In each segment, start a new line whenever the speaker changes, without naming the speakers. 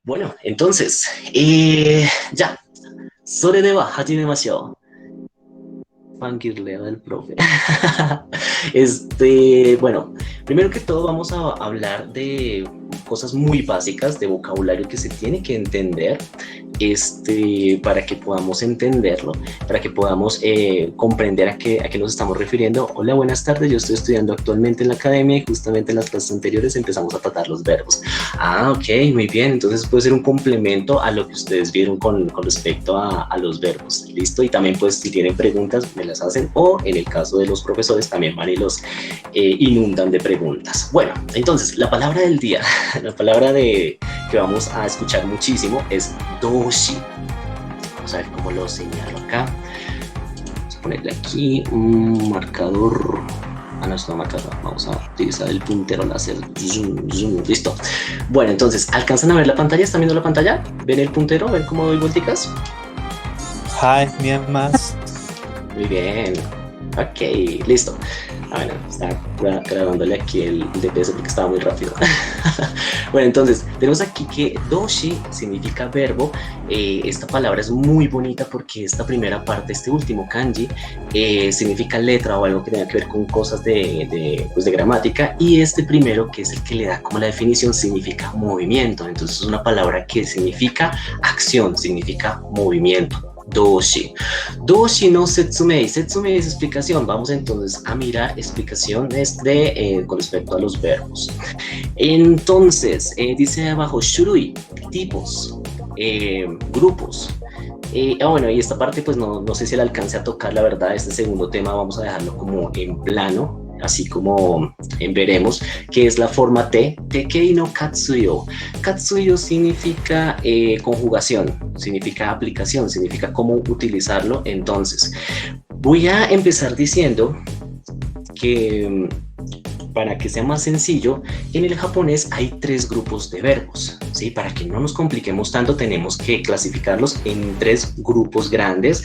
Bueno, entonces, ya, それでは始めましょう. Fangirleo del profe. Bueno, primero que todo vamos a hablar de cosas muy básicas de vocabulario que se tiene que entender para que podamos entenderlo, para que podamos comprender a qué nos estamos refiriendo. Hola, buenas tardes, yo estoy estudiando actualmente en la academia y justamente en las clases anteriores empezamos a tratar los verbos. Ah, ok, muy bien, entonces puede ser un complemento a lo que ustedes vieron con respecto a los verbos, ¿listo? Y también pues si tienen preguntas me las hacen o en el caso de los profesores también van y los inundan de preguntas. Bueno, entonces la palabra del día, la palabra que vamos a escuchar muchísimo es doshi. Vamos a ver cómo lo señalo acá. Vamos a ponerle aquí un marcador. Ah, no, es una marcador. Vamos a utilizar el puntero láser. Zoom, zoom. Listo. Bueno, entonces, ¿alcanzan a ver la pantalla? ¿Están viendo la pantalla? ¿Ven el puntero? ¿Ven cómo doy vuelticas?
Hi, Myanmar.
Muy bien. Ok, listo. Bueno, está grabándole aquí el DPS porque estaba muy rápido. Bueno, entonces, tenemos aquí que doshi significa verbo. Esta palabra es muy bonita porque esta primera parte, este último kanji, significa letra o algo que tenga que ver con cosas pues de gramática. Y este primero, que es el que le da como la definición, significa movimiento. Entonces, es una palabra que significa acción, significa movimiento. Doshi. Doshi no setsumei. Setsumei es explicación. Vamos entonces a mirar explicaciones con respecto a los verbos. Entonces, dice abajo, shurui, tipos, grupos. Bueno, y esta parte pues no sé si la alcance a tocar, la verdad, este segundo tema vamos a dejarlo como en plano, así como veremos, que es la forma T, tekei no katsuyo. Katsuyo significa conjugación, significa aplicación, significa cómo utilizarlo. Entonces, voy a empezar diciendo que para que sea más sencillo, en el japonés hay tres grupos de verbos. ¿Sí? Para que no nos compliquemos tanto, tenemos que clasificarlos en tres grupos grandes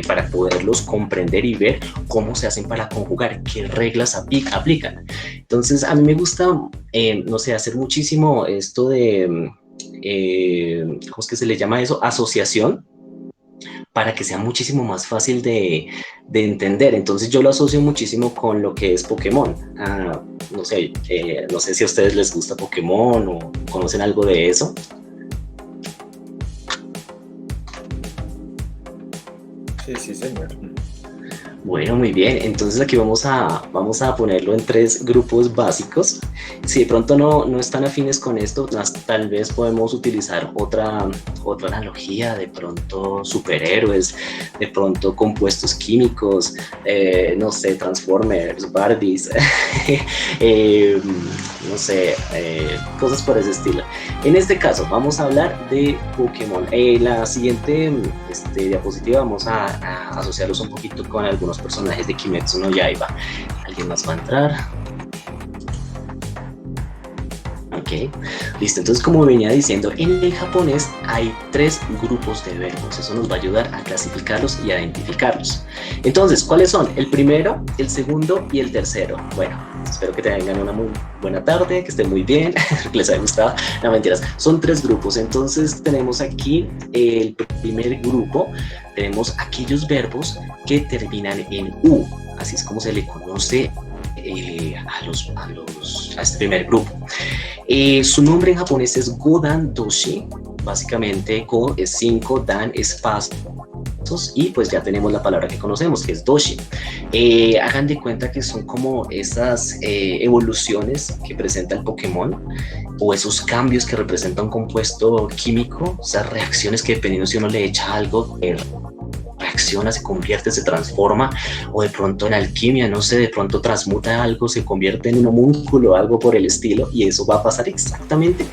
para poderlos comprender y ver cómo se hacen para conjugar, qué reglas aplican. Entonces, a mí me gusta, no sé, hacer muchísimo esto de, ¿cómo es que se le llama eso? Asociación, para que sea muchísimo más fácil de entender. Entonces yo lo asocio muchísimo con lo que es Pokémon. No sé si a ustedes les gusta Pokémon o conocen algo de eso.
Sí, sí, señor.
Bueno, muy bien. Entonces aquí vamos a ponerlo en tres grupos básicos. Si de pronto no están afines con esto, tal vez podemos utilizar otra analogía, de pronto superhéroes, de pronto compuestos químicos, no sé, Transformers, Barbies, eh, no sé, cosas por ese estilo. En este caso, vamos a hablar de Pokémon. La siguiente diapositiva vamos a asociarlos un poquito con algunos personajes de Kimetsu no Yaiba. ¿Alguien más va a entrar? Ok, listo. Entonces, como venía diciendo, en el japonés hay tres grupos de verbos. Eso nos va a ayudar a clasificarlos y a identificarlos. Entonces, ¿cuáles son? El primero, el segundo y el tercero. Bueno, espero que tengan una muy buena tarde, que estén muy bien, que les haya gustado. No, mentiras. Son tres grupos. Entonces, tenemos aquí el primer grupo. Tenemos aquellos verbos que terminan en U. Así es como se le conoce a este primer grupo. Su nombre en japonés es Godan Doshi. Básicamente, Go es 5, Dan es pasos y pues ya tenemos la palabra que conocemos, que es Doshi. Hagan de cuenta que son como esas evoluciones que presenta el Pokémon o esos cambios que representa un compuesto químico, esas reacciones que dependiendo si uno le echa algo, reacciona, se convierte, se transforma, o de pronto en alquimia, no sé, de pronto transmuta algo, se convierte en un homúnculo, algo por el estilo, y eso va a pasar exactamente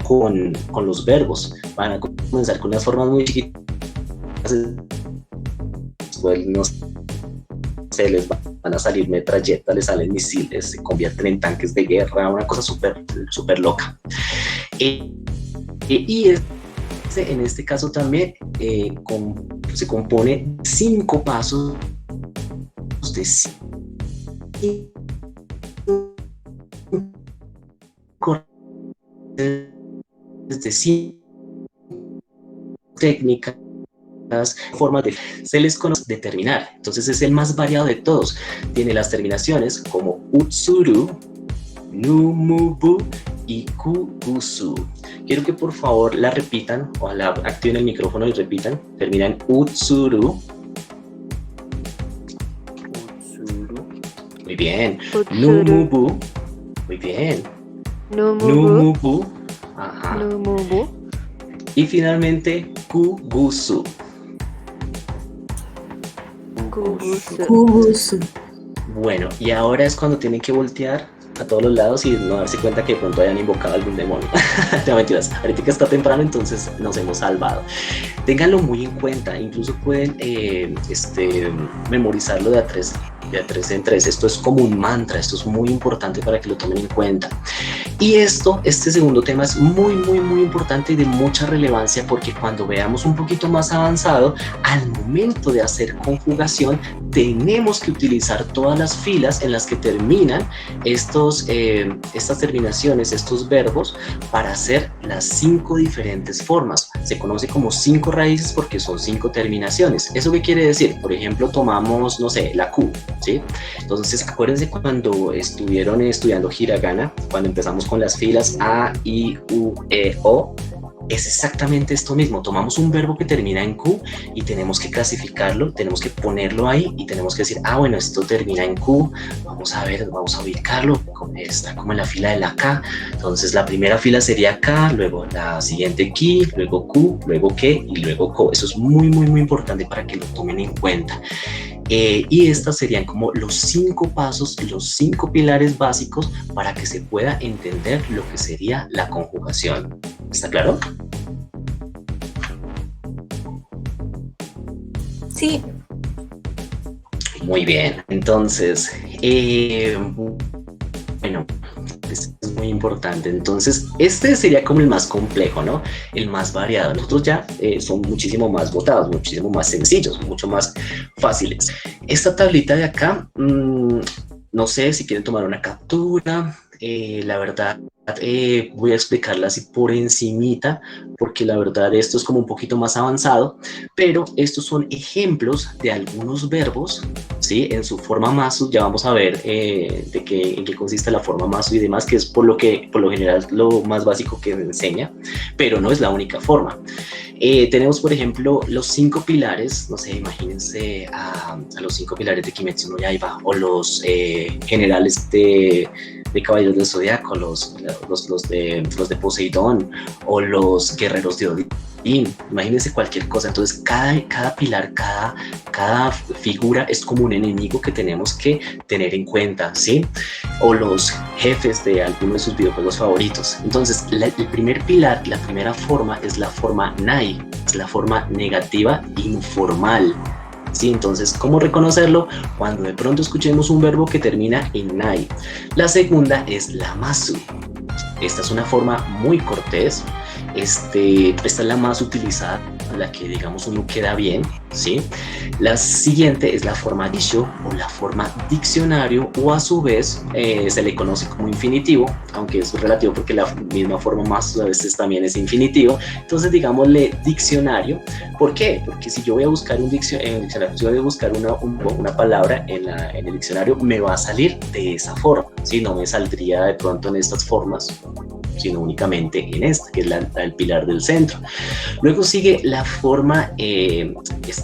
con los verbos. Van a comenzar con unas formas muy chiquitas, después no sé, les van a salir metralletas, les salen misiles, se convierten en tanques de guerra, una cosa súper loca. Y en este caso también se compone 5 pasos de 5 correcciones de técnicas, formas de se les conoce determinar. Entonces es el más variado de todos. Tiene las terminaciones como utsuru, numubu y kubusu. Quiero que por favor la repitan, ojalá activen el micrófono y repitan. Termina en utsuru.
Utsuru.
Muy bien.
Utsuru.
Numubu. Muy bien.
Numubu.
Numubu. Ajá.
Numubu.
Y finalmente kubusu.
Kubusu.
Kubusu.
Bueno, y ahora es cuando tienen que voltear a todos los lados y no darse cuenta que de pronto hayan invocado algún demonio. No, mentiras, ahorita está temprano, entonces nos hemos salvado. Ténganlo muy en cuenta, incluso pueden memorizarlo de a tres en tres. Esto es como un mantra, esto es muy importante para que lo tomen en cuenta. Y este segundo tema es muy, muy, muy importante y de mucha relevancia, porque cuando veamos un poquito más avanzado, al momento de hacer conjugación, tenemos que utilizar todas las filas en las que terminan estas terminaciones, estos verbos, para hacer las 5 diferentes formas. Se conoce como 5 raíces porque son 5 terminaciones. ¿Eso qué quiere decir? Por ejemplo, tomamos, no sé, la Q, ¿sí? Entonces, acuérdense cuando estuvieron estudiando hiragana, cuando empezamos con las filas A, I, U, E, O, es exactamente esto mismo. Tomamos un verbo que termina en Q y tenemos que clasificarlo, tenemos que ponerlo ahí y tenemos que decir, ah, bueno, esto termina en Q, vamos a ver, vamos a ubicarlo, está como en la fila de la K. Entonces la primera fila sería K, luego la siguiente Ki, luego Q, luego Ke y luego Ko. Eso es muy, muy, muy importante para que lo tomen en cuenta. Y estas serían como los 5 pasos, los 5 pilares básicos para que se pueda entender lo que sería la conjugación. ¿Está claro?
Sí.
Muy bien, entonces, bueno, es muy importante. Entonces, este sería como el más complejo, ¿no? El más variado. Los otros ya son muchísimo más votados, muchísimo más sencillos, mucho más fáciles. Esta tablita de acá, no sé si quieren tomar una captura. La verdad, voy a explicarla así por encimita, porque la verdad esto es como un poquito más avanzado, pero estos son ejemplos de algunos verbos, ¿sí? En su forma masu. Ya vamos a ver en qué consiste la forma masu y demás, que es por lo general lo más básico que se enseña, pero no es la única forma. Tenemos, por ejemplo, los 5 pilares, no sé, imagínense a los 5 pilares de Kimetsu no Yaiba, o los generales de Caballeros del Zodiaco, los de Poseidón, o los guerreros de Odín. Imagínense cualquier cosa. Entonces cada pilar, cada figura es como un enemigo que tenemos que tener en cuenta, ¿sí? O los jefes de alguno de sus videojuegos favoritos. Entonces el primer pilar, la primera forma es la forma nai, es la forma negativa informal. ¿Sí? Entonces, ¿cómo reconocerlo? Cuando de pronto escuchemos un verbo que termina en nai. La segunda es la masu. Esta es una forma muy cortés. Esta es la más utilizada, la que digamos uno queda bien, ¿sí? La siguiente es la forma disho o la forma diccionario, o a su vez se le conoce como infinitivo, aunque es relativo porque la misma forma más a veces también es infinitivo. Entonces digámosle diccionario. ¿Por qué? Porque si yo voy a buscar un diccionario, si yo voy a buscar una palabra en el diccionario, me va a salir de esa forma, ¿sí? No me saldría de pronto en estas formas, sino únicamente en esta, que es el pilar del centro. Luego sigue la forma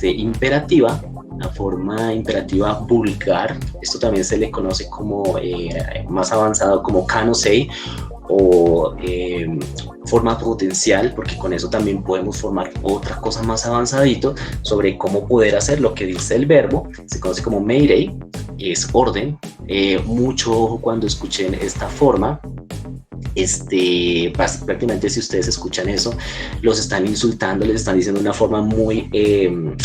imperativa, la forma imperativa vulgar. Esto también se le conoce como más avanzado como kanosei, o forma potencial, porque con eso también podemos formar otra cosa más avanzadito sobre cómo poder hacer lo que dice el verbo. Se conoce como meirei, es orden. Mucho ojo cuando escuchen esta forma. Prácticamente si ustedes escuchan eso, los están insultando, les están diciendo de una forma muy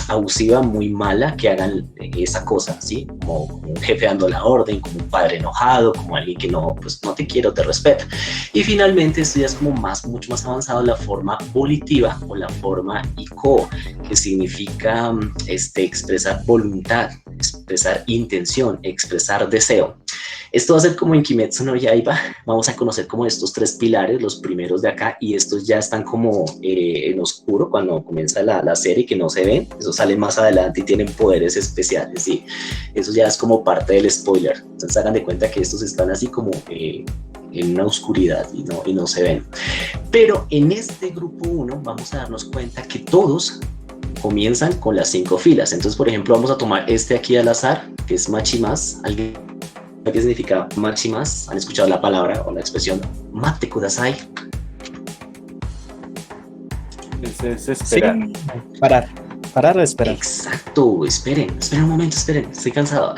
abusiva, muy mala, que hagan esa cosa, ¿sí? Como un jefe dando la orden, como un padre enojado, como alguien que no te quiero, te respeta. Y finalmente esto ya es como mucho más avanzado, la forma volitiva o la forma iko, que significa expresar voluntad, expresar intención, expresar deseo. Esto va a ser como en Kimetsu no Yaiba, vamos a conocer como estos tres pilares, los primeros de acá, y estos ya están como en oscuro cuando comienza la serie, que no se ven, eso sale más adelante y tienen poderes especiales, y eso ya es como parte del spoiler, entonces hagan de cuenta que estos están así como en una oscuridad y no se ven. Pero en este grupo 1 vamos a darnos cuenta que todos comienzan con las 5 filas. Entonces, por ejemplo, vamos a tomar este aquí al azar, que es machimas. ¿Alguien sabe qué significa machimas? ¿Han escuchado la palabra o la expresión mate kudasai?
Es esperar.
Sí, parar de esperar.
Exacto, esperen un momento, estoy cansado.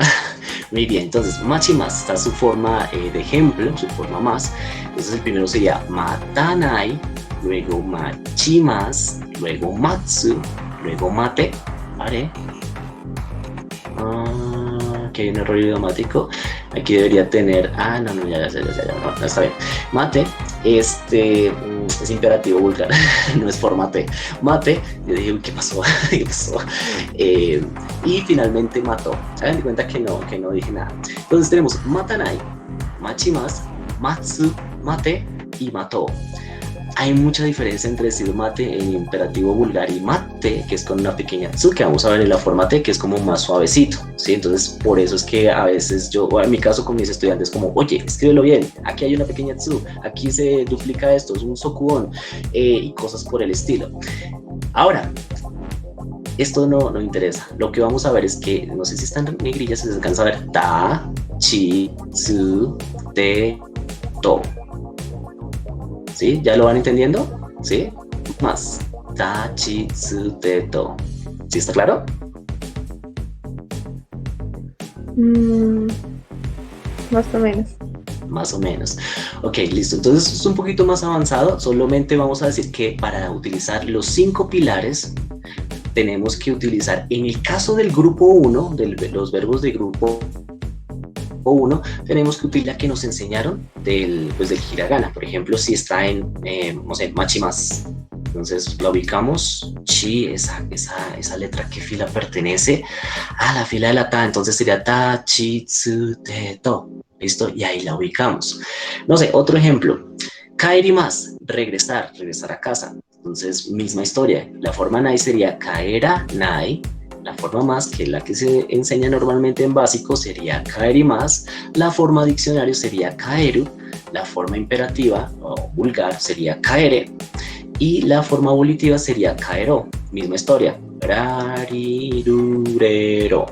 Muy bien, entonces machimas está su forma de ejemplo, su forma más. Entonces el primero sería matanai, luego machimas, luego matsu, luego mate, ¿vale? Aquí hay un error idiomático. Aquí debería tener. Ya, no, está bien. Mate, es imperativo vulgar, no es formate. Mate, yo dije, uy, ¿qué pasó? ¿Qué pasó? Y finalmente mató. Hagan de cuenta que no dije nada. Entonces tenemos matanai, machimas, matsu, mate y mató. Hay mucha diferencia entre decir mate en imperativo vulgar y mate, que es con una pequeña tsu, que vamos a ver en la forma T, que es como más suavecito, ¿sí? Entonces, por eso es que a veces yo, en mi caso con mis estudiantes, como, oye, escríbelo bien, aquí hay una pequeña tsu, aquí se duplica esto, es un sokuon, y cosas por el estilo. Ahora, esto no interesa. Lo que vamos a ver es que, no sé si están en negrillas, si se alcanza a ver, ta, chi, tsu, te, to. ¿Sí? ¿Ya lo van entendiendo? ¿Sí? Más. Ta, chi, tsu, te, to. ¿Sí está claro?
Más o menos.
Más o menos. Ok, listo. Entonces es un poquito más avanzado. Solamente vamos a decir que para utilizar los 5 pilares tenemos que utilizar, en el caso del grupo 1, de los verbos de grupo 1, tenemos que utilizar la que nos enseñaron del hiragana. Por ejemplo, si está en, no sé, machimas, entonces la ubicamos, chi, esa letra, ¿qué fila pertenece? A la fila de la ta, entonces sería ta, chi, tsu, te, to, ¿listo? Y ahí la ubicamos. No sé, otro ejemplo, kaerimas, regresar a casa, entonces misma historia, la forma nai sería kaera nai. La forma más, que es la que se enseña normalmente en básico, sería kaerimas. La forma diccionario sería kaeru. La forma imperativa o vulgar sería kaere. Y la forma volitiva sería kaero. Misma historia. Rarirurero.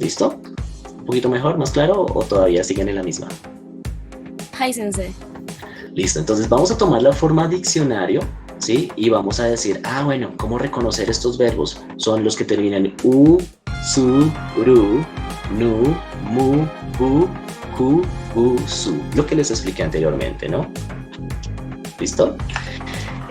¿Listo? ¿Un poquito mejor, más claro o todavía siguen en la misma?
Hi, sensei.
Listo, entonces vamos a tomar la forma diccionario, ¿sí? Y vamos a decir, bueno, ¿cómo reconocer estos verbos? Son los que terminan en u, su, ru, nu, mu, bu, ku, bu, su. Lo que les expliqué anteriormente, ¿no? ¿Listo?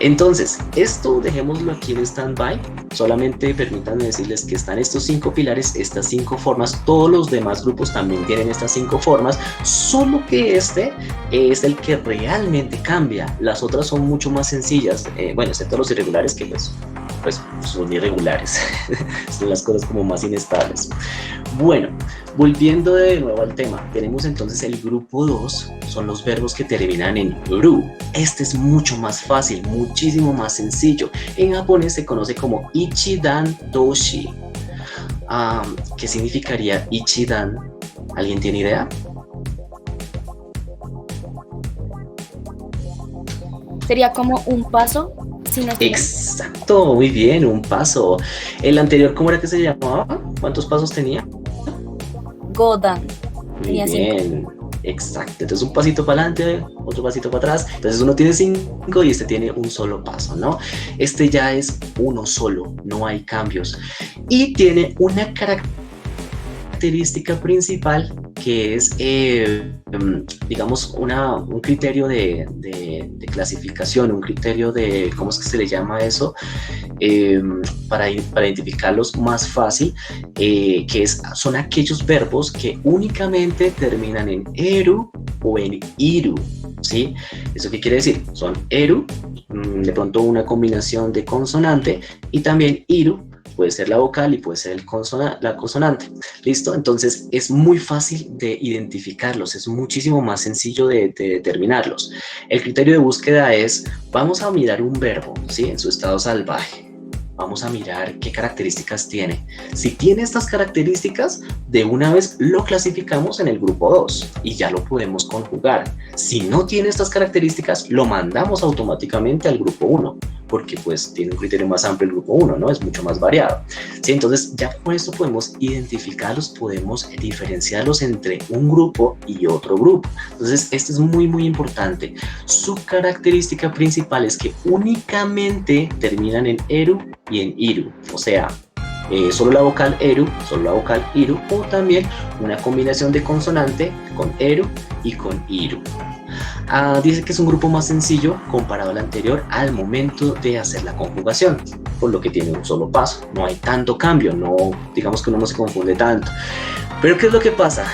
Entonces, esto dejémoslo aquí en stand-by. Solamente permítanme decirles que están estos 5 pilares, estas 5 formas. Todos los demás grupos también tienen estas 5 formas, solo que este es el que realmente cambia. Las otras son mucho más sencillas, bueno, excepto los irregulares, que pues son irregulares. Son las cosas como más inestables. Bueno, volviendo de nuevo al tema, tenemos entonces el grupo 2, son los verbos que terminan en ru. Este es mucho más fácil, muchísimo más sencillo. En japonés se conoce como ichidan doshi. ¿Qué significaría ichidan? ¿Alguien tiene idea?
Sería como un paso. Si no estoy mal.
Exacto, muy bien, un paso. ¿El anterior cómo era que se llamaba? ¿Cuántos pasos tenía?
Godan.
Muy
Tenía
bien, exacto. Entonces un pasito para adelante, otro pasito para atrás. Entonces uno tiene 5 y este tiene un solo paso, ¿no? Este ya es uno solo, no hay cambios. Y tiene una característica principal que es, digamos, un criterio de clasificación, un criterio de, ¿cómo es que se le llama eso? Para identificarlos más fácil, son aquellos verbos que únicamente terminan en eru o en iru, ¿sí? ¿Eso qué quiere decir? Son eru, de pronto una combinación de consonante, y también iru, puede ser la vocal y puede ser la consonante. ¿Listo? Entonces es muy fácil de identificarlos, es muchísimo más sencillo de determinarlos. El criterio de búsqueda es, vamos a mirar un verbo, ¿sí? En su estado salvaje. Vamos a mirar qué características tiene. Si tiene estas características, de una vez lo clasificamos en el grupo 2 y ya lo podemos conjugar. Si no tiene estas características, lo mandamos automáticamente al grupo 1, porque pues tiene un criterio más amplio el grupo 1, ¿no? Es mucho más variado. ¿Sí? Entonces ya con esto podemos identificarlos, podemos diferenciarlos entre un grupo y otro grupo. Entonces esto es muy muy importante. Su característica principal es que únicamente terminan en eru y en iru, o sea, solo la vocal eru, solo la vocal iru, o también una combinación de consonante con eru y con iru. Dice que es un grupo más sencillo comparado al anterior al momento de hacer la conjugación, por lo que tiene un solo paso, no hay tanto cambio, no, digamos que uno no se confunde tanto. Pero ¿qué es lo que pasa?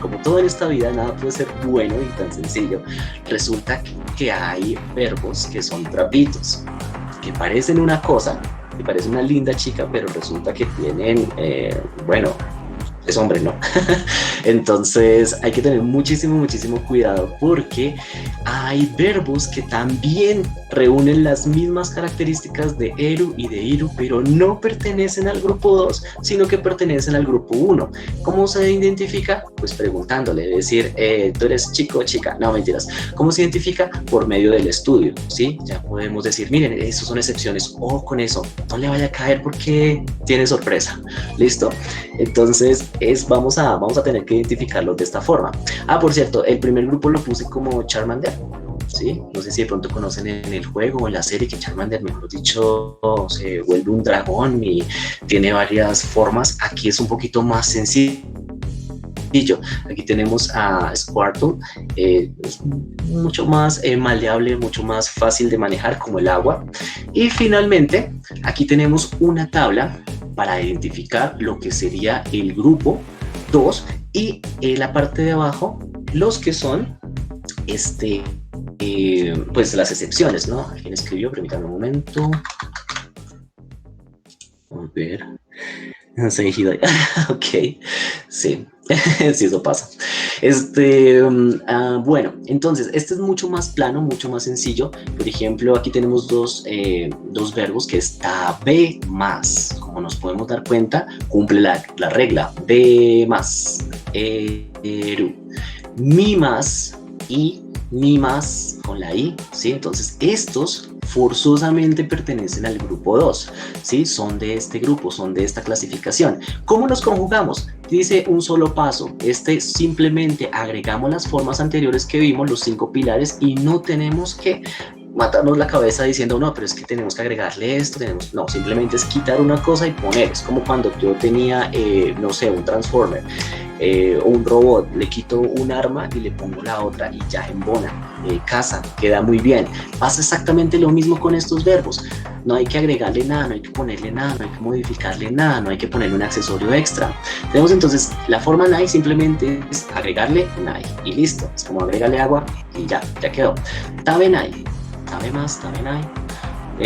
Como todo en esta vida, nada puede ser bueno y tan sencillo. Resulta que hay verbos que son trapitos, que parecen una cosa, que parece una linda chica, pero resulta que tienen, bueno, es hombre, ¿no? Entonces hay que tener muchísimo cuidado, porque hay verbos que también reúnen las mismas características de eru y de iru, pero no pertenecen al grupo 2, sino que pertenecen al grupo 1. ¿Cómo se identifica? Pues preguntándole, decir, tú eres chico o chica. No, mentiras. ¿Cómo se identifica? Por medio del estudio, ¿sí? Ya podemos decir, miren, esos son excepciones, o con eso, no le vaya a caer porque tiene sorpresa. ¿Listo? Entonces vamos a tener que identificarlos de esta forma. Por cierto, el primer grupo lo puse como Charmander, ¿sí? No sé si de pronto conocen en el juego o en la serie que Charmander, mejor dicho, se vuelve un dragón y tiene varias formas. Aquí es un poquito más sencillo. Aquí tenemos a Squirtle, es mucho más maleable, mucho más fácil de manejar como el agua. Y finalmente, aquí tenemos una tabla para identificar lo que sería el grupo 2 y en la parte de abajo los que son pues las excepciones, ¿no? ¿Quién escribió? Permítanme un momento. A ver. No sé, ok, sí. Sí, eso pasa. Bueno, entonces, este es mucho más plano, mucho más sencillo. Por ejemplo, aquí tenemos dos verbos que es tabe más. Como nos podemos dar cuenta, cumple la regla. Be más, eru. Mi más y mi más con la i, ¿sí? Entonces, estos forzosamente pertenecen al grupo 2, ¿sí? Son de este grupo, son de esta clasificación. ¿Cómo los conjugamos? Dice un solo paso. Simplemente agregamos las formas anteriores que vimos, los 5 pilares, y no tenemos que matarnos la cabeza diciendo, no, pero es que tenemos que agregarle esto, no, simplemente es quitar una cosa y poner. Es como cuando yo tenía, no sé, un Transformer o un robot, le quito un arma y le pongo la otra y ya embona, casa, queda muy bien. Pasa exactamente lo mismo con estos verbos. No hay que agregarle nada, no hay que ponerle nada, no hay que modificarle nada, no hay que ponerle un accesorio extra. Tenemos entonces la forma nai, simplemente es agregarle nai y listo. Es como agregarle agua y ya quedó. Tabe nai, tabe más, tabe nai.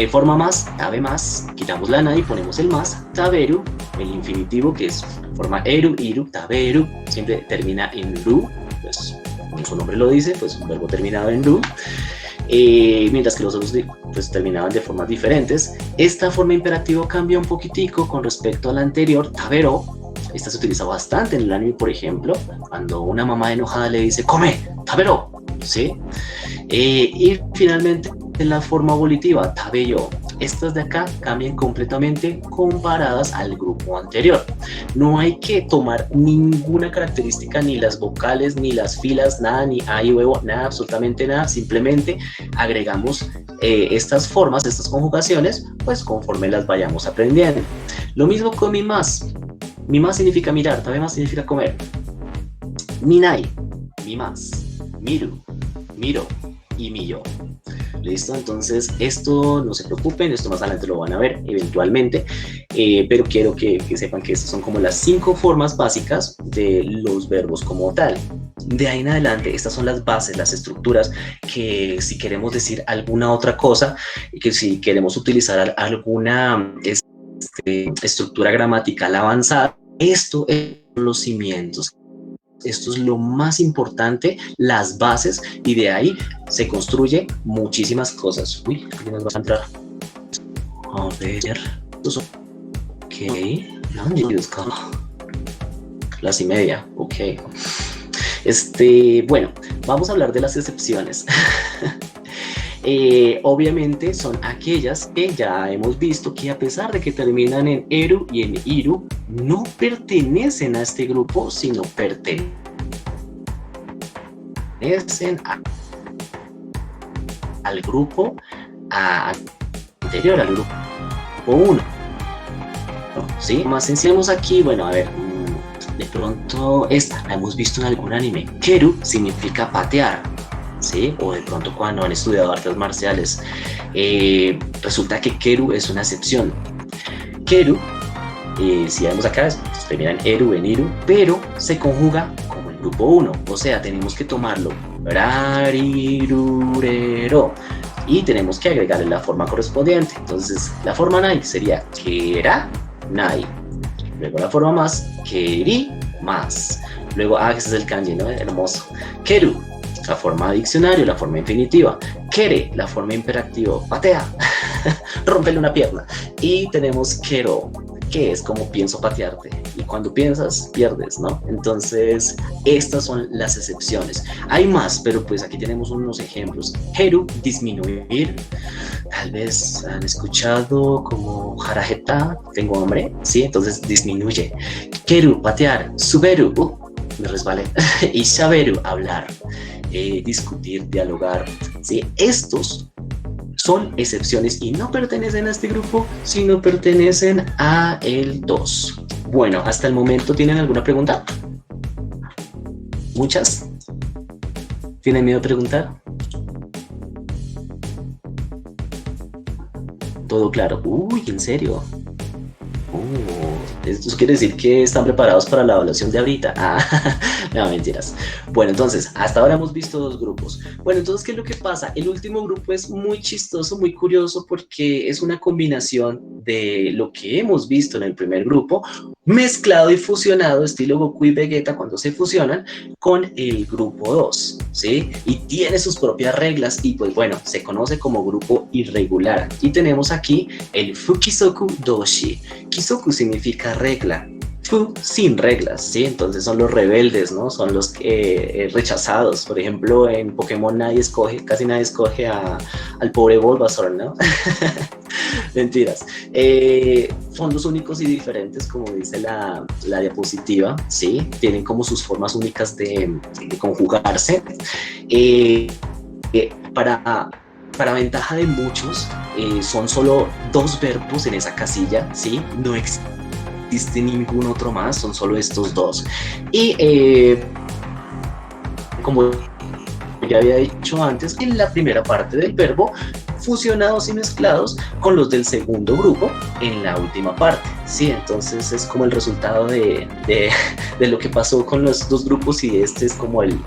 Forma más, tabe más, quitamos la nai y ponemos el más, taberu, el infinitivo que es forma eru, iru, taberu, siempre termina en ru, pues como su nombre lo dice, pues un verbo terminado en ru. Mientras que los otros pues terminaban de formas diferentes. Esta forma imperativa cambia un poquitico con respecto a la anterior, tabero. Esta se utiliza bastante en el anime, por ejemplo, cuando una mamá enojada le dice come, tabero, ¿sí? Y finalmente en la forma volitiva, tabeyo. Estas de acá cambian completamente comparadas al grupo anterior. No hay que tomar ninguna característica, ni las vocales, ni las filas, nada, ni a y huevo, nada, absolutamente nada. Simplemente agregamos estas formas, estas conjugaciones, pues conforme las vayamos aprendiendo. Lo mismo con mi más. Mi más significa mirar, tabe más significa comer. Minai, mi más. Miru, miro y millo. ¿Listo? Entonces esto no se preocupen, esto más adelante lo van a ver eventualmente, pero quiero que sepan que estas son como las 5 formas básicas de los verbos como tal. De ahí en adelante, estas son las bases, las estructuras, que si queremos decir alguna otra cosa, que si queremos utilizar alguna estructura gramatical avanzada. Esto es los cimientos. Esto es lo más importante, las bases, y de ahí se construye muchísimas cosas. Uy, aquí nos va a entrar. A ver. Ok. Clase y media. Ok. Bueno, vamos a hablar de las excepciones. Obviamente son aquellas que ya hemos visto que a pesar de que terminan en eru y en iru, no pertenecen a este grupo, sino pertenecen al grupo anterior, al grupo 1. ¿Sí? Más sencillamos aquí, bueno, a ver, de pronto esta la hemos visto en algún anime. Keru significa patear. ¿Sí? O de pronto cuando han estudiado artes marciales, resulta que Keru es una excepción. Keru, si vemos acá, termina en eru, en iru, pero se conjuga como el grupo 1, o sea, tenemos que tomarlo rarirurero y tenemos que agregarle la forma correspondiente. Entonces, la forma nai sería kera nai, luego la forma más, keri más, luego, ese es el kanji, ¿no? Hermoso. Keru, la forma diccionario, la forma infinitiva. Kere, la forma imperativo, patea, rómpele una pierna. Y tenemos kero, que es como pienso patearte. Y cuando piensas, pierdes, ¿no? Entonces, estas son las excepciones. Hay más, pero pues aquí tenemos unos ejemplos. Heru, disminuir. Tal vez han escuchado como jarajeta, tengo hambre, ¿sí? Entonces disminuye. Keru, patear. Suberu, me resbalé. Y shaberu, hablar. Discutir, dialogar, ¿sí? Estos son excepciones y no pertenecen a este grupo, sino pertenecen a el 2. Bueno, hasta el momento, ¿tienen alguna pregunta? ¿Muchas? ¿Tienen miedo a preguntar? Todo claro. Uy, ¿en serio? Esto quiere decir que están preparados para la evaluación de ahorita. No, mentiras. Bueno, entonces, hasta ahora hemos visto 2 grupos. Bueno, entonces, ¿qué es lo que pasa? El último grupo es muy chistoso, muy curioso, porque es una combinación de lo que hemos visto en el primer grupo, mezclado y fusionado, estilo Goku y Vegeta cuando se fusionan, con el grupo 2, ¿sí? Y tiene sus propias reglas y, pues bueno, se conoce como grupo irregular. Y tenemos aquí el Fukisoku Doshi. Kisoku significa regla, Fu sin reglas, ¿sí? Entonces son los rebeldes, ¿no? Son los rechazados. Por ejemplo, en Pokémon casi nadie escoge al pobre Bulbasaur, ¿no? Mentiras. Son los únicos y diferentes, como dice la diapositiva, ¿sí? Tienen como sus formas únicas de conjugarse. Para ventaja de muchos, son solo 2 verbos en esa casilla, ¿sí? No existe ningún otro más, son solo estos 2. Y como ya había dicho antes, en la primera parte del verbo, fusionados y mezclados con los del segundo grupo en la última parte, ¿sí? Entonces es como el resultado de lo que pasó con los 2 grupos, y este es como el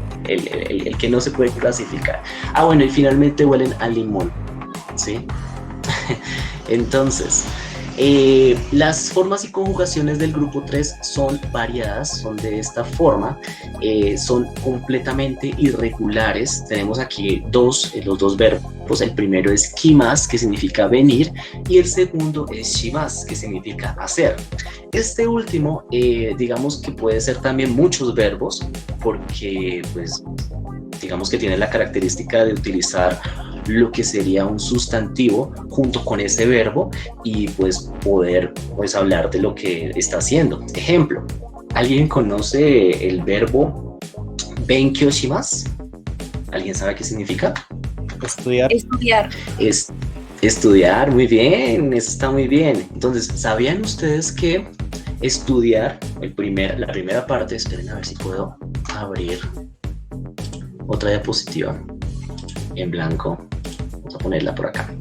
que no se puede clasificar. Bueno, y finalmente huelen a limón, ¿sí? Entonces, las formas y conjugaciones del grupo 3 son variadas, son de esta forma, son completamente irregulares. Tenemos aquí los 2 verbos. El primero es kimas, que significa venir, y el segundo es shimas, que significa hacer. Este último, digamos que puede ser también muchos verbos, porque pues digamos que tiene la característica de utilizar lo que sería un sustantivo junto con ese verbo y pues poder pues hablar de lo que está haciendo. Ejemplo, ¿alguien conoce el verbo benkyou shimasu? ¿Alguien sabe qué significa?
Estudiar.
Estudiar, muy bien, eso está muy bien. Entonces, ¿sabían ustedes que estudiar, la primera parte, esperen a ver si puedo abrir otra diapositiva en blanco? Vamos a ponerla por acá.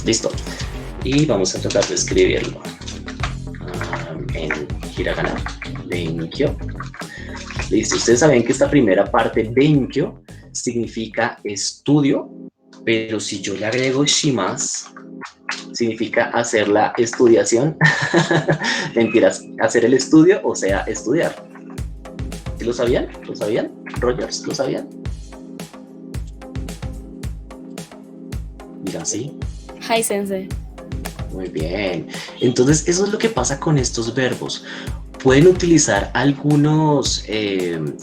Listo. Y vamos a tratar de escribirlo en hiragana. Benkyou. Listo. Ustedes saben que esta primera parte, benkyou, significa estudio, pero si yo le agrego shimasu, significa hacer la estudiación. Mentiras, hacer el estudio, o sea, estudiar. ¿Sí lo sabían? ¿Lo sabían? Rogers, ¿lo sabían? Mira, sí.
Hi, sensei.
Muy bien. Entonces, eso es lo que pasa con estos verbos. Pueden utilizar algunos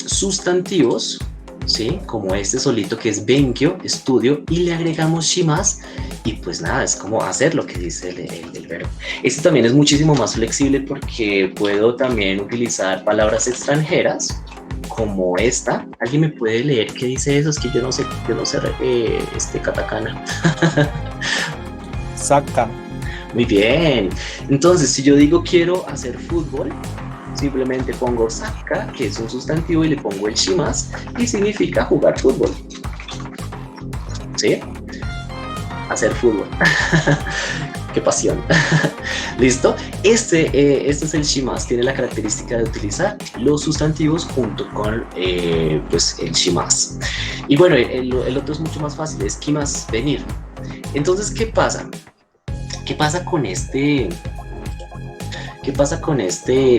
sustantivos, ¿sí? Como este solito que es benkyo, estudio, y le agregamos shimas, y pues nada, es como hacer lo que dice el verbo. Este también es muchísimo más flexible porque puedo también utilizar palabras extranjeras, como esta. ¿Alguien me puede leer qué dice eso? Es que yo no sé katakana.
Saca.
Muy bien. Entonces, si yo digo quiero hacer fútbol, simplemente pongo saka, que es un sustantivo, y le pongo el shimas, y significa jugar fútbol. ¿Sí? Hacer fútbol. Qué pasión. ¿Listo? Este es el shimas. Tiene la característica de utilizar los sustantivos junto con pues el shimas. Y bueno, el otro es mucho más fácil, es kimas, venir. Entonces, ¿qué pasa? ¿Qué pasa con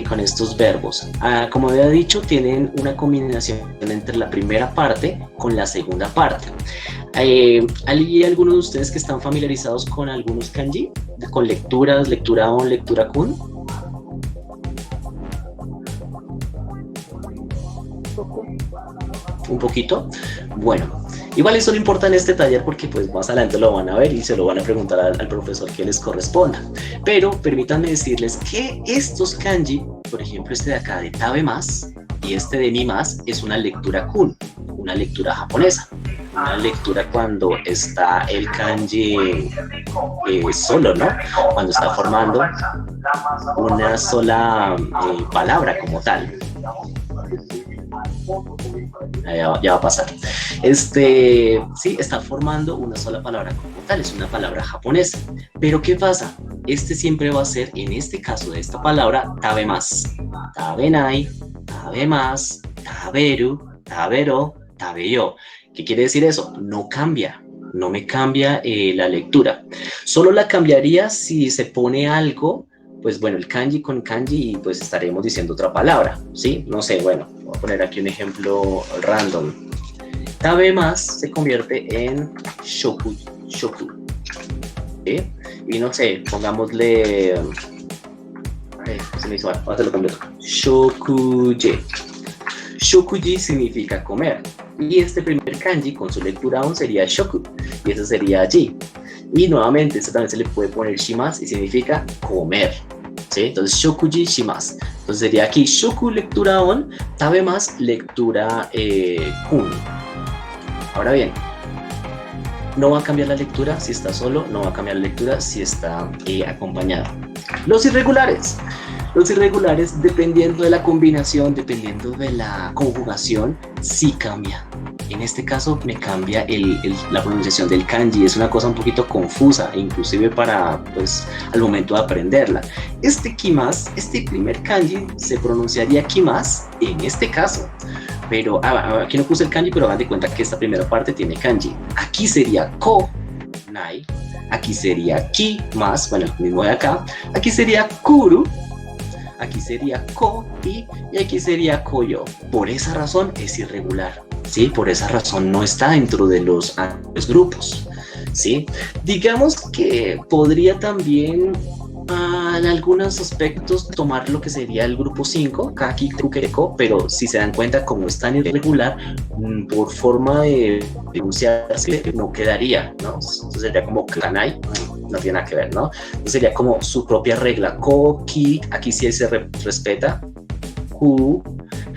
con estos verbos? Como había dicho, tienen una combinación entre la primera parte con la segunda parte. ¿Hay algunos de ustedes que están familiarizados con algunos kanji? ¿Con lecturas, lectura on, lectura kun? ¿Un poquito? Bueno, igual eso no importa en este taller porque pues más adelante lo van a ver y se lo van a preguntar al profesor que les corresponda. Pero permítanme decirles que estos kanji, por ejemplo este de acá de tabe más y este de mi más, es una lectura kun, una lectura japonesa. Una lectura cuando está el kanji solo, ¿no? Cuando está formando una sola palabra como tal. Ya va a pasar. Sí, está formando una sola palabra como tal, es una palabra japonesa. Pero ¿qué pasa? Siempre va a ser, en este caso de esta palabra, tabe más. Tabenai, tabe más, taberu, tabero, tabeyo. ¿Qué quiere decir eso? No cambia, no me cambia la lectura. Solo la cambiaría si se pone algo, pues bueno, el kanji con kanji y pues estaremos diciendo otra palabra, ¿sí? No sé, bueno, voy a poner aquí un ejemplo random. Tabe más se convierte en shoku, ¿sí? Y no sé, pongámosle... se me hizo mal, vamos a hacerlo completo. Shokuji. Shokuji significa comer. Y este primer kanji con su lectura on sería shoku. Y eso sería ji. Y nuevamente, esto también se le puede poner shimas y significa comer. ¿Sí? Entonces, shokuji shimas. Entonces sería aquí shoku lectura on, tabe más lectura kun. Ahora bien, no va a cambiar la lectura si está solo, no va a cambiar la lectura si está acompañado. Los irregulares. Los irregulares, dependiendo de la combinación, dependiendo de la conjugación, sí cambia. En este caso me cambia la pronunciación del kanji, es una cosa un poquito confusa, inclusive para, pues, al momento de aprenderla. Este kimas, este primer kanji, se pronunciaría kimas en este caso. Pero aquí no puse el kanji, pero hagan de cuenta que esta primera parte tiene kanji. Aquí sería ko, nai. Aquí sería ki, más, bueno, el mismo de acá. Aquí sería kuru. Aquí sería ko y aquí sería koyo. Por esa razón es irregular, ¿sí? Por esa razón no está dentro de los grupos, ¿sí? Digamos que podría también en algunos aspectos tomar lo que sería el grupo 5, kaki, kukeko, pero si se dan cuenta como es tan irregular, por forma de pronunciarse no quedaría, ¿no? Entonces sería como kanai, no tiene nada que ver, ¿no? Entonces sería como su propia regla, ko, ki, aquí sí se respeta, ku,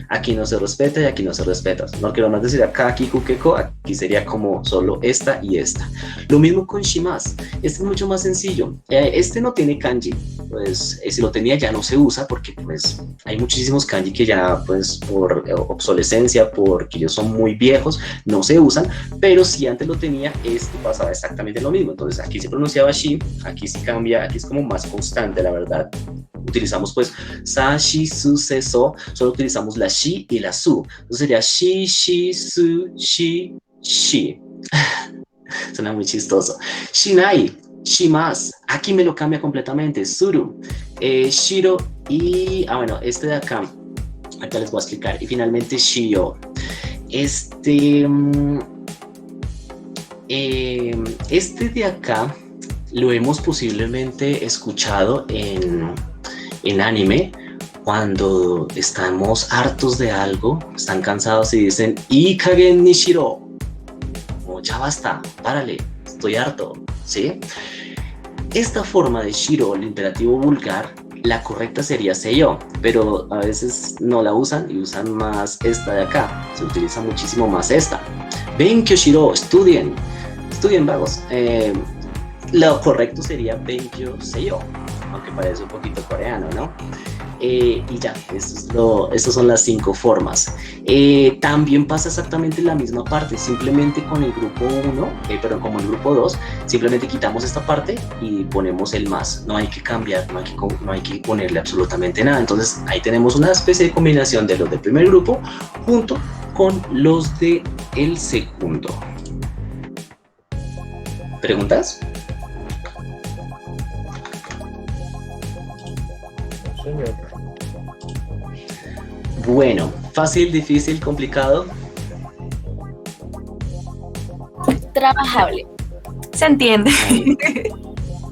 aquí no se respeta y aquí no se respeta. No quiero más decir acá, aquí, kukeko, aquí sería como solo esta y esta. Lo mismo con shimas, este es mucho más sencillo. Este no tiene kanji, pues si lo tenía ya no se usa porque pues hay muchísimos kanji que ya pues por obsolescencia, porque ellos son muy viejos, no se usan, pero si antes lo tenía, este pasaba exactamente lo mismo. Entonces aquí se pronunciaba shi, aquí sí cambia, aquí es como más constante, la verdad. Utilizamos pues sa, shi, su, se, so, solo utilizamos la shi y la su. Entonces sería shi, shi, su, shi, shi. Suena muy chistoso. Shinai. shimasu. Aquí me lo cambia completamente. Suru, shiro y, bueno, este de acá. Acá les voy a explicar. Y finalmente shio. Este de acá lo hemos posiblemente escuchado en anime cuando estamos hartos de algo, están cansados y dicen "ii kagen ni shiro", o ya basta, párale, estoy harto, ¿sí? Esta forma de shiro, el imperativo vulgar, la correcta sería seiyo, pero a veces no la usan y usan más esta de acá, se utiliza muchísimo más esta. Benkyou shiro, estudien vagos. Lo correcto sería Benkyou seiyo, aunque parece un poquito coreano, ¿no? Y ya, estas son las 5 formas. También pasa exactamente la misma parte, simplemente con el grupo 1, pero como el grupo 2, simplemente quitamos esta parte y ponemos el más. No hay que cambiar, no hay que ponerle absolutamente nada. Entonces ahí tenemos una especie de combinación de los del primer grupo junto con los del segundo. ¿Preguntas?
Señor.
Bueno, fácil, difícil, complicado.
Trabajable.
Se entiende.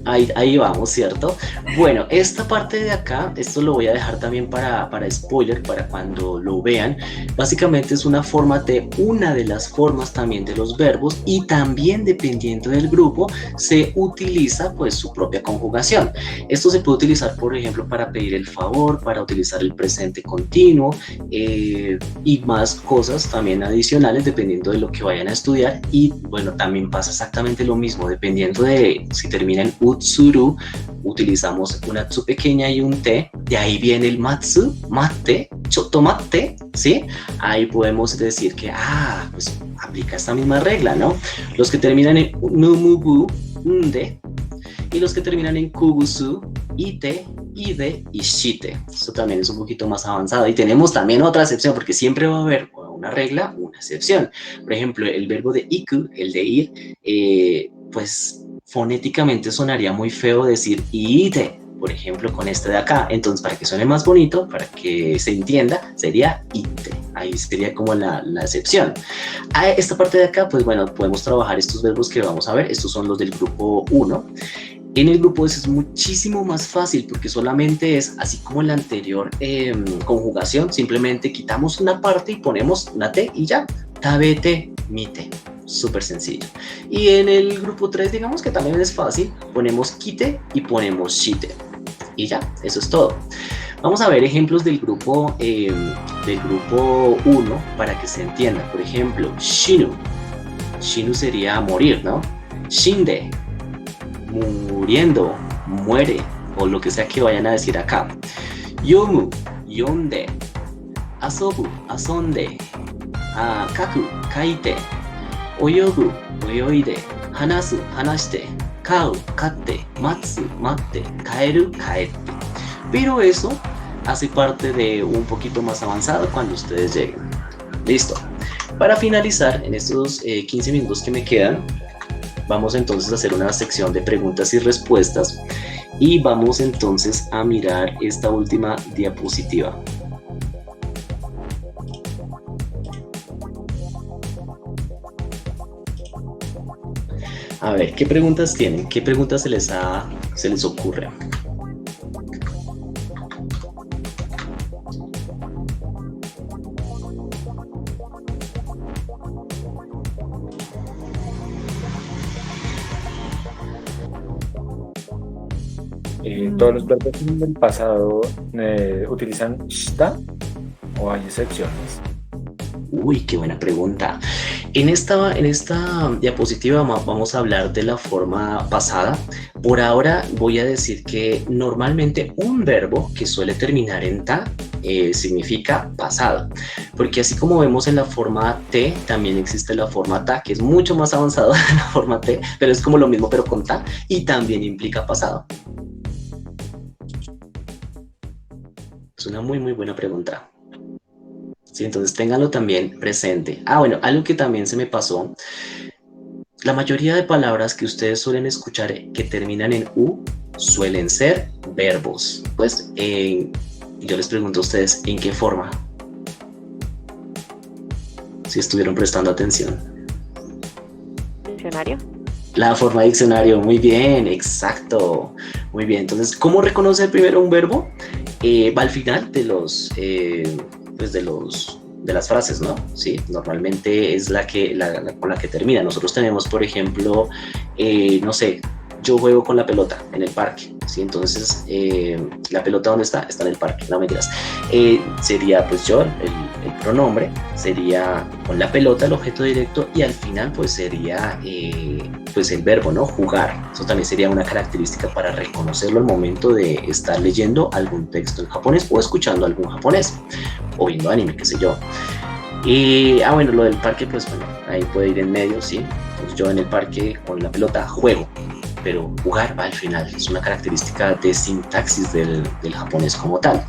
Ahí vamos, ¿cierto? Bueno, esta parte de acá, esto lo voy a dejar también para spoiler, para cuando lo vean. Básicamente es una de las formas también de los verbos, y también dependiendo del grupo se utiliza pues su propia conjugación. Esto se puede utilizar, por ejemplo, para pedir el favor, para utilizar el presente continuo y más cosas también adicionales dependiendo de lo que vayan a estudiar. Y bueno, también pasa exactamente lo mismo dependiendo de si termina en utsuru, utilizamos una tsu pequeña y un te, de ahí viene el matsu, mate, chotomate, ¿sí? Ahí podemos decir que, pues aplica esta misma regla, ¿no? Los que terminan en numubu, nde, y los que terminan en kubusu, ite, ide y shite. Esto también es un poquito más avanzado. Y tenemos también otra excepción, porque siempre va a haber una regla, una excepción. Por ejemplo, el verbo de iku, el de ir, pues fonéticamente sonaría muy feo decir ite, por ejemplo, con este de acá. Entonces, para que suene más bonito, para que se entienda, sería ite. Ahí sería como la excepción. Esta parte de acá, pues bueno, podemos trabajar estos verbos que vamos a ver. Estos son los del grupo 1. En el grupo 2 es muchísimo más fácil porque solamente es, así como en la anterior conjugación, simplemente quitamos una parte y ponemos una T y ya. Tabete, mite. Súper sencillo. Y en el grupo 3, digamos que también es fácil. Ponemos kite y ponemos shite. Y ya, eso es todo. Vamos a ver ejemplos del grupo 1 para que se entienda. Por ejemplo, shinu. Shinu sería morir, ¿no? Shinde. Muriendo, muere, o lo que sea que vayan a decir acá. Yomu, yonde. Asobu, asonde. Kaku, kaite. Oyogu, oyoide. Hanasu, hanashite. Kau, katte. Matsu, matte. Kaeru, kaete. Pero eso hace parte de un poquito más avanzado cuando ustedes lleguen. Listo. Para finalizar, en estos 15 minutos que me quedan, vamos entonces a hacer una sección de preguntas y respuestas y vamos entonces a mirar esta última diapositiva. A ver, ¿qué preguntas tienen? ¿Qué preguntas se les ocurre?
¿Todos los verbos del pasado utilizan shita o hay excepciones?
Uy, qué buena pregunta. En esta diapositiva vamos a hablar de la forma pasada. Por ahora voy a decir que normalmente un verbo que suele terminar en ta significa pasado, porque así como vemos en la forma T, también existe la forma ta, que es mucho más avanzado en la forma T, pero es como lo mismo pero con ta y también implica pasado. Es una muy muy buena pregunta. Sí, entonces ténganlo también presente. Bueno, algo que también se me pasó. la mayoría de palabras que ustedes suelen escuchar que terminan en U suelen ser verbos. Pues yo les pregunto a ustedes, ¿en qué forma? Si estuvieron prestando atención.
Diccionario.
La forma de diccionario, muy bien, exacto. Muy bien, entonces, ¿cómo reconocer primero un verbo? Va al final de pues de las frases, ¿no? Sí, normalmente es con la que termina. Nosotros tenemos, por ejemplo, no sé, yo juego con la pelota en el parque, ¿sí? Entonces, ¿la pelota dónde está? Está en el parque, no mentiras. Sería, pues yo, el pronombre, sería con la pelota, el objeto directo, y al final, pues sería, pues el verbo, ¿no? Jugar. Eso también sería una característica para reconocerlo al momento de estar leyendo algún texto en japonés o escuchando algún japonés, o viendo anime, qué sé yo. Bueno, lo del parque, pues bueno, ahí puede ir en medio, ¿sí? Entonces yo en el parque con la pelota juego, pero jugar va al final, es una característica de sintaxis del japonés como tal.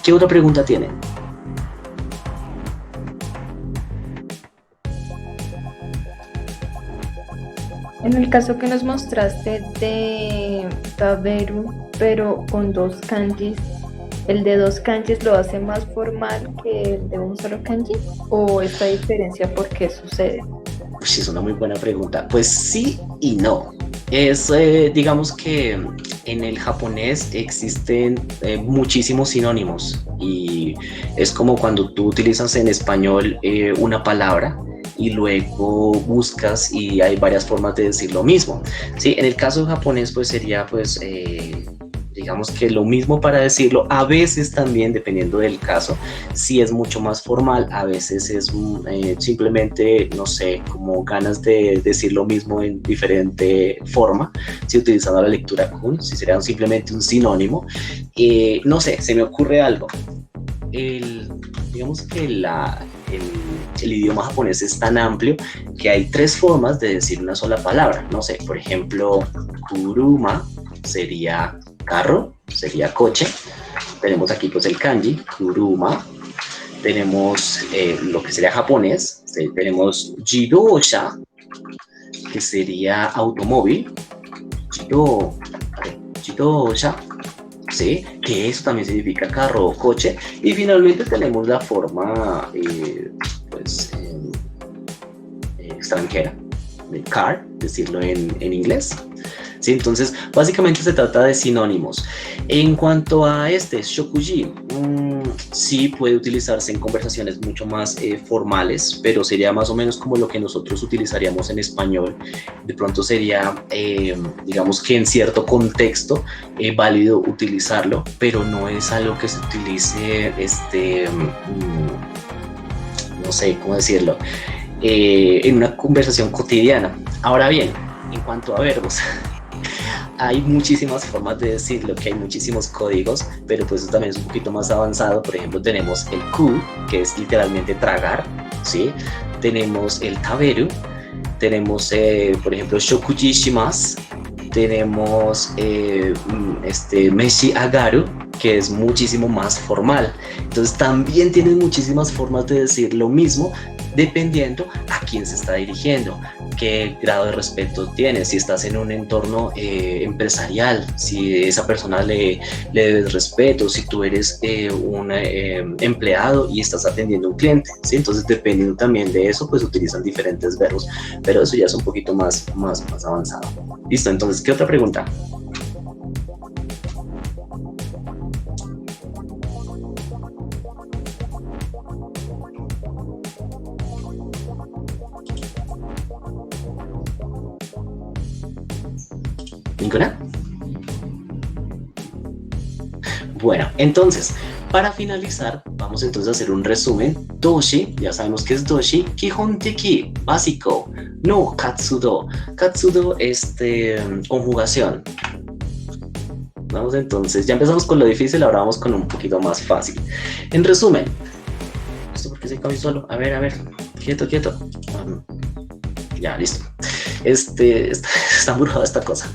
¿Qué otra pregunta tienen?
En el caso que nos mostraste de Taberu, pero con dos kanjis, ¿el de dos kanjis lo hace más formal que el de un solo kanji? ¿O esta diferencia por qué sucede?
Pues es una muy buena pregunta. Pues sí y no. Digamos que en el japonés existen muchísimos sinónimos y es como cuando tú utilizas en español una palabra y luego buscas y hay varias formas de decir lo mismo. Sí, en el caso japonés pues sería pues digamos que lo mismo para decirlo. A veces también, dependiendo del caso, sí es mucho más formal, a veces es simplemente, no sé, como ganas de decir lo mismo en diferente forma, si utilizando la lectura kun, si sería simplemente un sinónimo. No sé, se me ocurre algo. Digamos que el idioma japonés es tan amplio que hay tres formas de decir una sola palabra. No sé, por ejemplo, kuruma sería carro, sería coche. Tenemos aquí pues el kanji, kuruma. Tenemos lo que sería japonés. Tenemos jidosha, que sería automóvil. Jidosha, ¿sí? Que eso también significa carro o coche. Y finalmente tenemos la forma extranjera de car, decirlo en inglés. ¿Sí? Entonces, básicamente se trata de sinónimos. En cuanto a shokuji, sí puede utilizarse en conversaciones mucho más formales, pero sería más o menos como lo que nosotros utilizaríamos en español. De pronto sería, digamos que en cierto contexto, válido utilizarlo, pero no es algo que se utilice, no sé cómo decirlo, en una conversación cotidiana. Ahora bien, en cuanto a verbos, hay muchísimas formas de decirlo, que hay muchísimos códigos, pero pues eso también es un poquito más avanzado. Por ejemplo, tenemos el ku, que es literalmente tragar, ¿sí? Tenemos el taberu, tenemos, por ejemplo, shokuji shimasu, tenemos meshi agaru, que es muchísimo más formal. Entonces también tienen muchísimas formas de decir lo mismo, dependiendo a quién se está dirigiendo, qué grado de respeto tienes, si estás en un entorno empresarial, si esa persona le debes respeto, si tú eres un empleado y estás atendiendo a un cliente, ¿sí? Entonces dependiendo también de eso, pues utilizan diferentes verbos, pero eso ya es un poquito más avanzado. Listo, entonces, ¿qué otra pregunta? ¿Ninguna? Bueno, entonces, para finalizar, vamos entonces a hacer un resumen. Doshi, ya sabemos que es doshi. Kihonteki, básico. No katsudo. Katsudo es conjugación. Vamos entonces, ya empezamos con lo difícil, ahora vamos con un poquito más fácil. En resumen, ¿esto por qué se cambió solo? A ver, quieto. Ya, listo. Está embrujada esta cosa.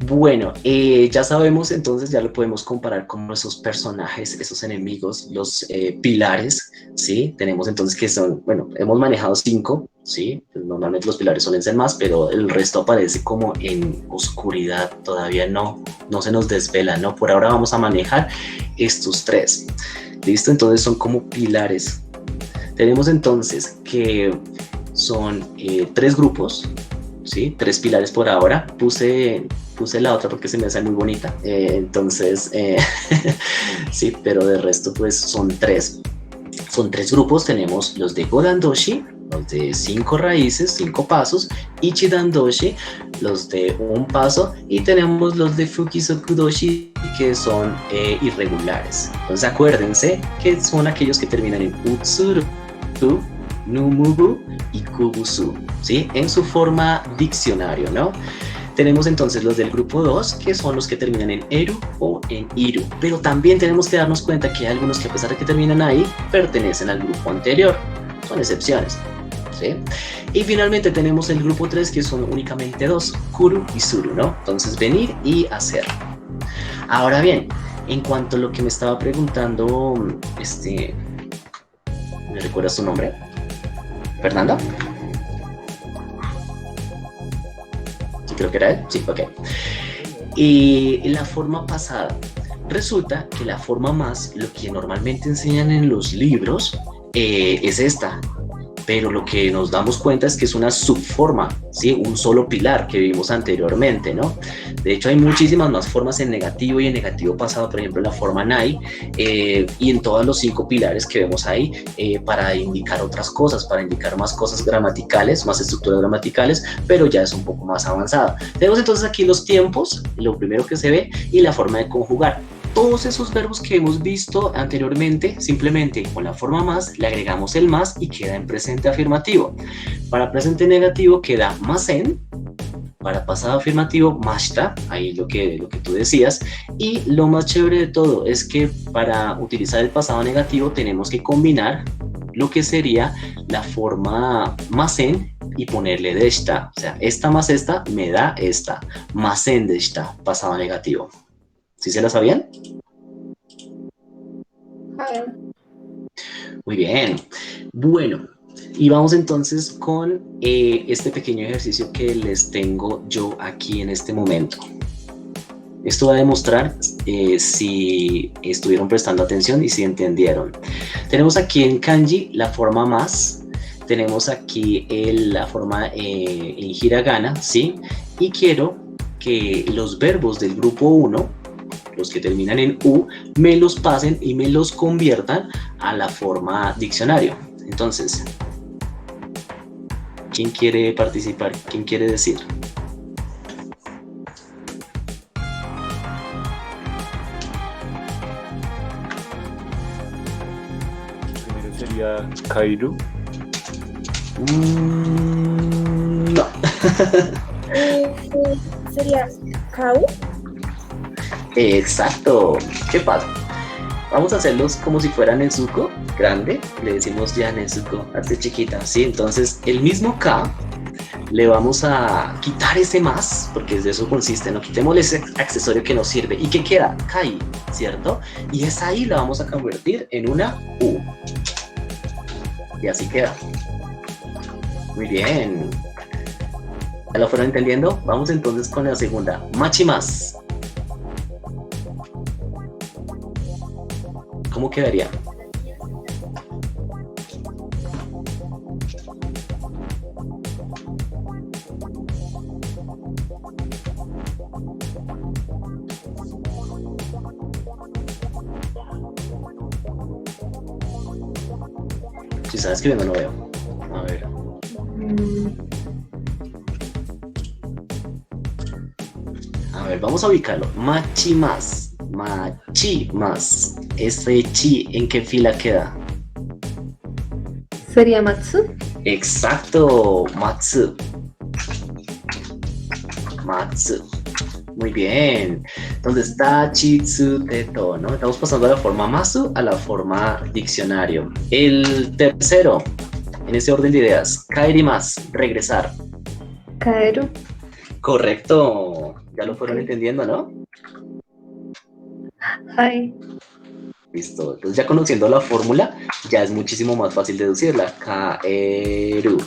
Bueno, ya sabemos, entonces ya lo podemos comparar con esos personajes, esos enemigos, los pilares, ¿sí? Tenemos entonces que son, bueno, hemos manejado 5, ¿sí? Pues normalmente los pilares suelen ser más, pero el resto aparece como en oscuridad, todavía no se nos desvela, ¿no? Por ahora vamos a manejar estos tres, ¿listo? Entonces son como pilares. Tenemos entonces que son tres grupos, ¿sí? Tres pilares por ahora. Puse la otra porque se me hace muy bonita, entonces, sí, pero de resto pues son tres. Son tres grupos, tenemos los de Godan-doshi, los de 5 raíces, 5 pasos, Ichidan-doshi, los de un paso, y tenemos los de Fukisoku-doshi, que son irregulares. Entonces acuérdense que son aquellos que terminan en Utsuru, Numubu y Kubusu, ¿sí? En su forma diccionario, ¿no? Tenemos entonces los del grupo 2, que son los que terminan en Eru o en Iru, pero también tenemos que darnos cuenta que hay algunos que a pesar de que terminan ahí, pertenecen al grupo anterior, son excepciones, ¿sí? Y finalmente tenemos el grupo 3, que son únicamente dos, Kuru y Suru, ¿no? Entonces venir y hacer. Ahora bien, en cuanto a lo que me estaba preguntando, ¿me recuerdas tu nombre? ¿Fernando? Creo que era él, sí, ok. Y la forma pasada, resulta que la forma más, lo que normalmente enseñan en los libros, es esta, pero lo que nos damos cuenta es que es una subforma, ¿sí? Un solo pilar que vimos anteriormente, ¿no? De hecho, hay muchísimas más formas en negativo y en negativo pasado, por ejemplo, en la forma Nai, y en todos los 5 pilares que vemos ahí, para indicar otras cosas, para indicar más cosas gramaticales, más estructuras gramaticales, pero ya es un poco más avanzado. Tenemos entonces aquí los tiempos, lo primero que se ve, y la forma de conjugar. Todos esos verbos que hemos visto anteriormente, simplemente con la forma más le agregamos el más y queda en presente afirmativo. Para presente negativo queda masen, para pasado afirmativo mashita, ahí lo que tú decías, y lo más chévere de todo es que para utilizar el pasado negativo tenemos que combinar lo que sería la forma masen y ponerle deshita, o sea, esta más esta me da esta, masen deshita, pasado negativo. ¿Sí se la sabían? Muy bien. Bueno, y vamos entonces con este pequeño ejercicio que les tengo yo aquí en este momento. Esto va a demostrar si estuvieron prestando atención y si entendieron. Tenemos aquí en kanji la forma más, tenemos aquí la forma en hiragana, ¿sí? Y quiero que los verbos del grupo 1, los que terminan en U, me los pasen y me los conviertan a la forma diccionario. Entonces, ¿quién quiere participar? ¿Quién quiere decir?
Primero sería Kairu.
No.
Sería Kau.
Exacto. ¿Qué pasa? Vamos a hacerlos como si fuera Nezuko, grande. Le decimos ya Nezuko, hazte chiquita, ¿sí? Entonces, el mismo K, le vamos a quitar ese más, porque de eso consiste, ¿no? Quitémosle ese accesorio que nos sirve. ¿Y qué queda? Kai, ¿cierto? Y esa I la vamos a convertir en una U. Y así queda. Muy bien. ¿Ya lo fueron entendiendo? Vamos entonces con la segunda. Machimas. ¿Cómo quedaría? Si están escribiendo no veo. A ver. A ver, vamos a ubicarlo. Machimas. Machimas. Ese chi, ¿en qué fila queda?
¿Sería Matsu?
Exacto, Matsu. Matsu. Muy bien. Entonces, tachi, tsu, teto, ¿no? Estamos pasando de la forma masu a la forma diccionario. El tercero, en ese orden de ideas, kaerimas, regresar.
Kaeru.
Correcto. Ya lo fueron entendiendo, ¿no?
Ay.
Listo. Entonces, ya conociendo la fórmula, ya es muchísimo más fácil deducirla. Kaeru.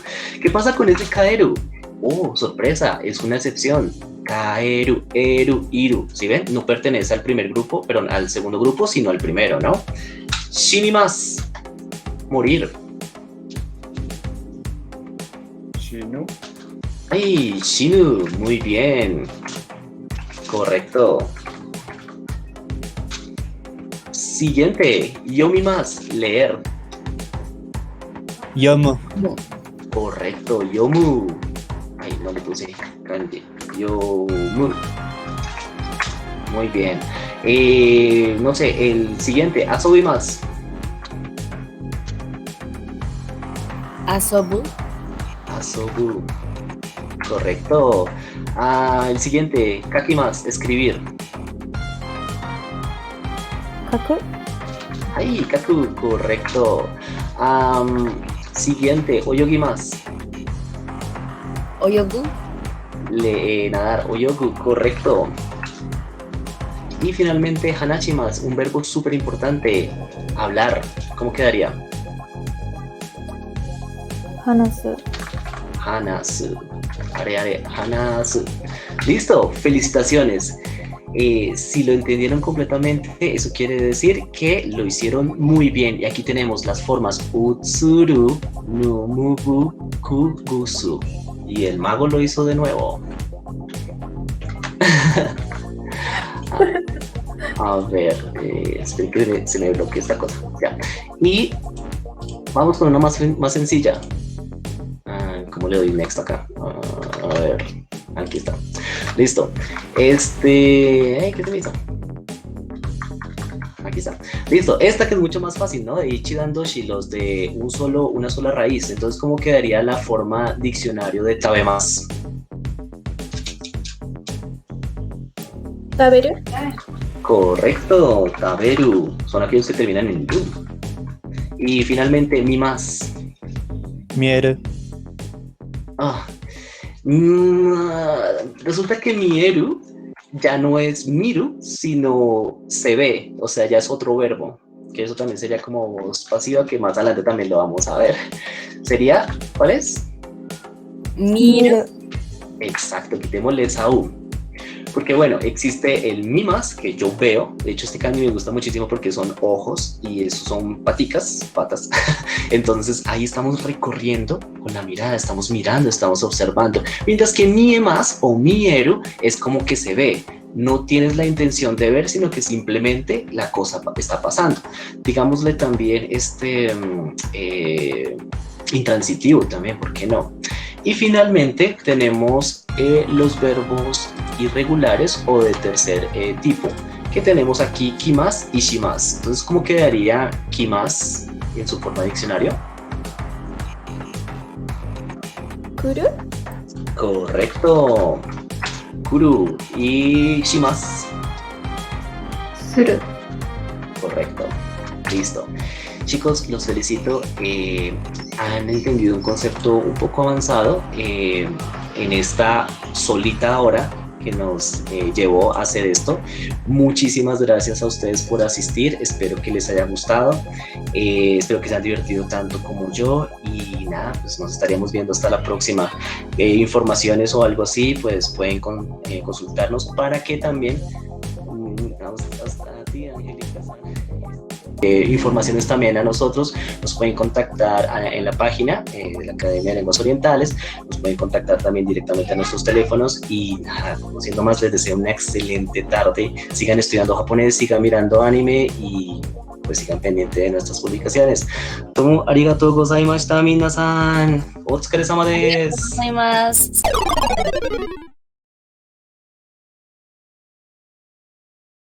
¿Qué pasa con este kaeru? Oh, sorpresa, es una excepción. Kaeru, eru, iru. ¿Sí ven? No pertenece al primer grupo, pero al segundo grupo, sino al primero, ¿no? Shinimasu. Morir.
Shinu.
¡Ay! Shinu. Muy bien. Correcto. Siguiente. Yomimasu. Leer.
Yomo.
Correcto. Yomu. Ay, no le puse kanji. Yomu. Muy bien. No sé, el siguiente. Asobimasu.
Asobu.
Asobu. Correcto. El siguiente. Kakimasu. Escribir.
Kaku.
Ay, kaku. Correcto. Siguiente. Oyogimasu.
Oyogu.
Nadar. Oyogu. Correcto. Y finalmente, hanachimasu. Un verbo súper importante. Hablar. ¿Cómo quedaría?
Hanasu.
Hanasu. Are, hanasu. Listo, felicitaciones. Si lo entendieron completamente, eso quiere decir que lo hicieron muy bien. Y aquí tenemos las formas utsuru, numubu, kugusu. Y el mago lo hizo de nuevo. A ver, esperen que se me bloquee esta cosa. Ya. Y vamos con una más sencilla. ¿Cómo le doy next acá? A ver, aquí está. Listo. ¿Qué se me hizo? Aquí está. Listo. Esta que es mucho más fácil, ¿no? De Ichidan Doshi, los de una sola raíz. Entonces, ¿cómo quedaría la forma diccionario de Tabemas?
Taberu.
Correcto, Taberu. Son aquellos que terminan en ru. Y finalmente, Mimas.
Mieru.
Resulta que Mieru ya no es Miru, sino se ve, o sea, ya es otro verbo, que eso también sería como voz pasiva, que más adelante también lo vamos a ver. Sería, ¿cuál es?
Miru.
Exacto, quitémosle esa U. Porque bueno, existe el mimas, que yo veo. De hecho, este kanji me gusta muchísimo porque son ojos y esos son patas. Entonces ahí estamos recorriendo con la mirada, estamos mirando, estamos observando. Mientras que miemas o mieru es como que se ve. No tienes la intención de ver, sino que simplemente la cosa está pasando. Digámosle también intransitivo también, ¿por qué no? Y finalmente tenemos los verbos irregulares o de tercer tipo, que tenemos aquí kimas y shimas. Entonces, ¿cómo quedaría kimas en su forma de diccionario?
Kuru.
Correcto. Kuru. Y shimas.
Suru.
Correcto. Listo. Chicos, los felicito. Han entendido un concepto un poco avanzado en esta solita hora que nos llevó a hacer esto. Muchísimas gracias a ustedes por asistir. Espero que les haya gustado. Espero que se hayan divertido tanto como yo. Y nada, pues nos estaríamos viendo hasta la próxima. Informaciones o algo así, pues pueden consultarnos para que también... hasta ti, Angélica. Informaciones también a nosotros, nos pueden contactar en la página de la Academia de Lenguas Orientales, nos pueden contactar también directamente a nuestros teléfonos y nada, no siendo más, les deseo una excelente tarde, sigan estudiando japonés, sigan mirando anime y pues sigan pendientes de nuestras publicaciones. Tomo arigatou gozaimashita minasan, otsukaresama desu.
Hay más.